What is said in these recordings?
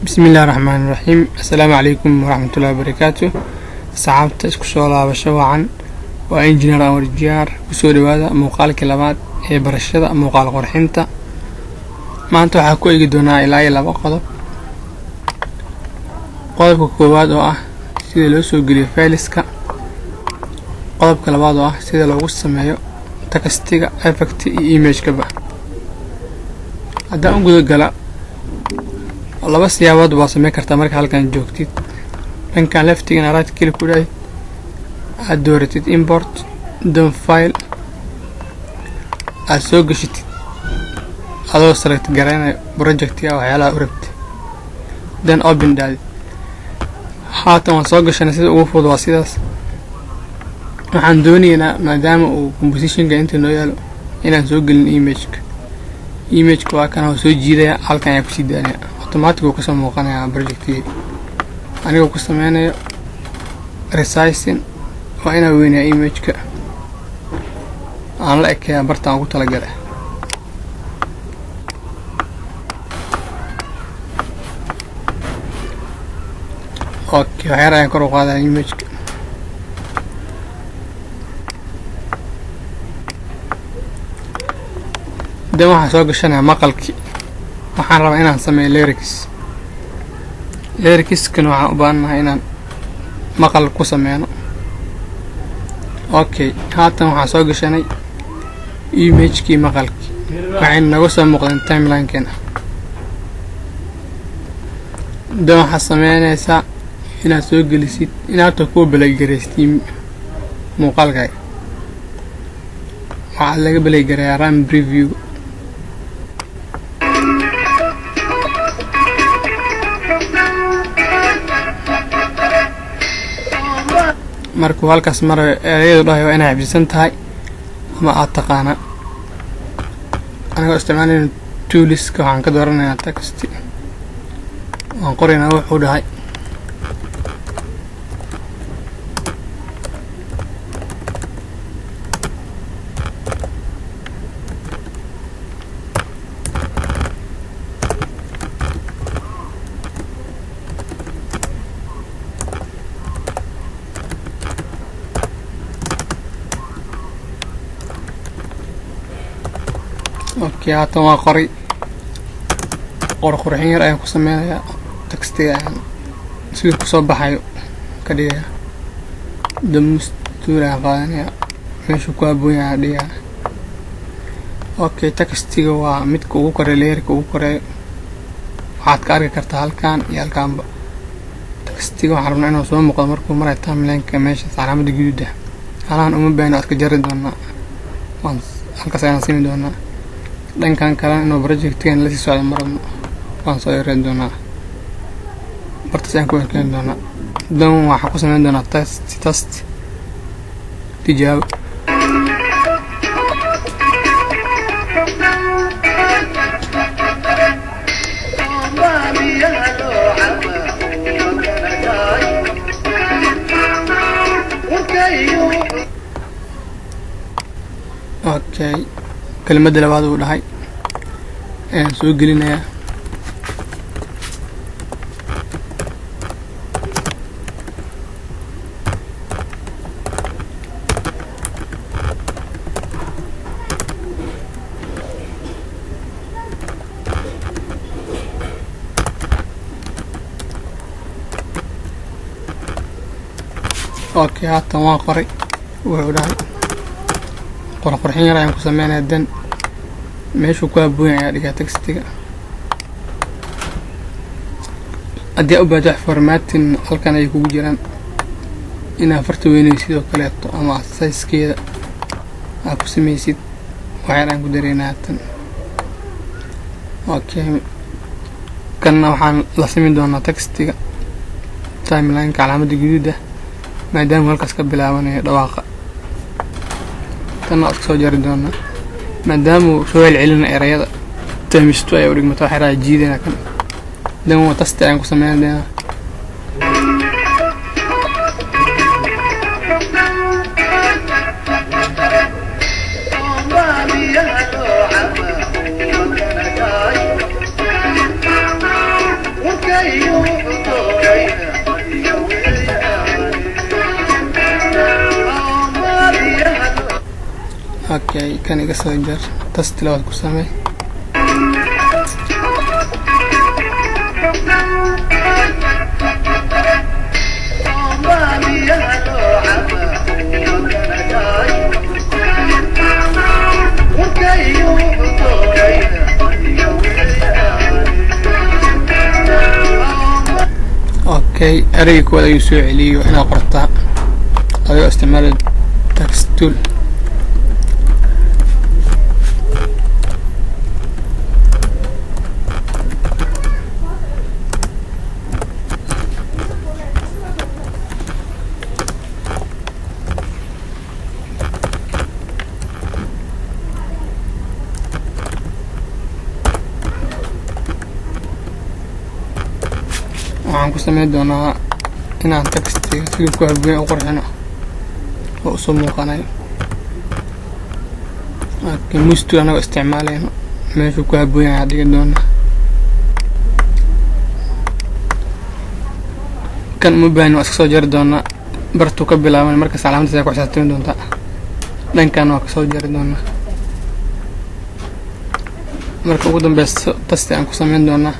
بسم الله الرحمن الرحيم. السلام عليكم ورحمة الله وبركاته. صحابة اسكو شغلها بشوعا وانجنير ورجار وسوري هذا موقال كلمات برشدة موقال قرحنتا ما انتو حكو يقدونا إلهي لابا قضب كوباد سيدا لو سو قلي فالسكا قضب كلمات سيدا لو قسميو تكستيغا افكتي ايميج كبا هدا انقذ قلا laba siyaabood baa sameyn kartaa marka halkan joogtid dhankan leftigana right click ku dhahay aad dooratid import don file aad soo gashitid adoo select garanayo projectiga waxyaalaha u rabtid then open dhaadi haatan waan soo gashanay sida ugu fudud waa sidaas waxaan doonaynaa maadaama uu compositionka inta noo yaalo inaan soo gelin image-ka waa kan oo soo jiidaya halkan ayaa ku sii daanaya automatic uu kasoo muuqanayaa projectiga aniga ku sameynayo resizing waa inaan weynayaa image-ka aan la ekeeyaa bartaan ugu talagalay okay waxyar ayaan kor u qaadaya image-ka dan waxaan soo gashanayaa maqalkii waxaan rabaa inaan sameeyo lyrics-kan waxaan u baahanahay inaan maqal ku sameyno okay haatan waxaan soo gashanay image-kii maqalkii waxayna naga soo muuqdeen timeline-keena dan waxaad sameynaysaa inaad soo gelisid inaad kuwa baleygareystiin muuqaalkaaga waxaa laga baleygareeyaa run preview markuu halkaas marayo erayadu dhahayo waa inay xifdisan tahay ama aad taqaana anigoo isticmaalayna tooliska waxaan ka dooranayaa text waan qoraynaa wuxuu dhahay okay haatan waa qoray qurxin yar ayaan ku sameynayaa textiga ayaan sidii kusoo baxayo ka dhigayaa damustuur ayaan qaadanayaa meeshuu ku habboon yahay dhigaa okay textiga waa midka ugu koreeyo layerka ugu koreeyo waxaad ka arki kartaa halkan iyo halkaanba textiga waxaan rabnaa inuu soo muuqdo markuu marayo timeline-ka meeshaas calaamada guduuda halaan uma baahno aad ka jari doonaa halkaas ayaan siini doonaa dhankan kale inuu projectigan la sii socdo marabno waan soo yareen doonaa bartaas ayaan ku erkeeni doonaa dan waxaan ku sameyn doonaa test tijaabo okay كلمة لبعض ولا هاي سوق لنا اوكي هاتا ما قري ولا qurxin yar ayaan ku sameynaa dan meeshuu ku habboon yahay dhigaa textiga haddii u baahdo wax formatting halkan ay kugu jiraan inaa farta weynay sidoo kaleeto ama size-keeda aad ku sameysid waxyar aan ku dareynaa haatan okay kanna waxaan la samayn doonaa textiga timeline-ka calaamada guduuda maadaama halkaas ka bilaabanayo dhawaaqa kana soo jari doona maadaama soo celcelina erayada tamisto ay u dhigmato xaraa jiidana kan dan waa tasta aan ku sameeynaa اوكي كان يقصر تستلوت كسامي اوكي اريك ولا يسوع لي وانا قرطها ايوه استعمال تكست تول waxaan ku sameyn doonaa inaan textiga si ku habeen u qorxino oo soo muuqanayo laakiin mustu anaga isticmaalayno meesha ku habeen ayaa dhigan doonaa kan ma baahan waa soo jar doonaa bartu ka bilaaban marka salaamta ay ku xisaabtan doontaa dhankan waa ka soo jar doonaa marka ugu dambeeyay test aan ku sameyn doonaa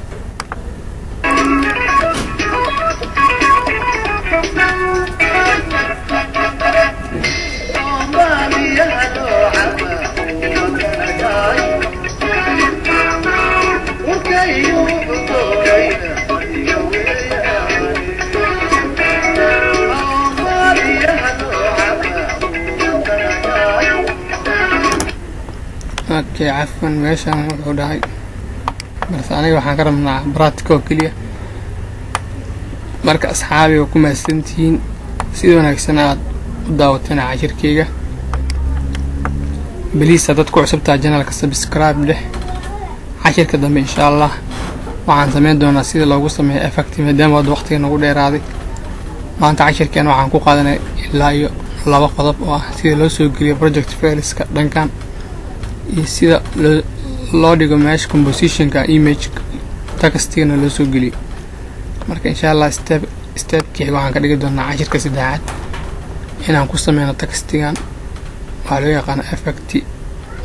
اوكي عفوا meeshan wuxuu dhahay marka aniga waxaan ka rabnaa practical kaliya marka asxaabiga ku maasantiin sidoo wanaagsan aad u daawateen cashirkeyga بليز hadad ku cusubtaa channelka subscribe leh cashirka dambe insha Allah waxaan sameyn doonaa sida loogu sameeyo effect maadaama waqtiga nagu dheeraaday maanta cashirkeena waxaan ku qaadanay ilaa iyo laba qodob oo ah sida loo soo geliyo project fileska dhankan iyo sida loo dhigo mesh compositionka image textina loo soo geliyo marka insha Allah step kii waxaan ka dhigi doonaa cashirka saddexaad inaan ku sameeyno textigan waxa loo yaqaan effect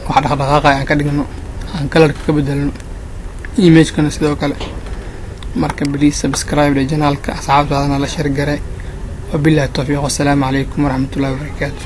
waxa dhaqdhaqaaqay aan ka dhigno aan colorka ka bedelno image kana sidoo kale marka please subscribe to channelka asxaabtaadana la share garay wabillahi tawfiiq wasalaamu calaykum waraxmatullaahi wabarakaatuh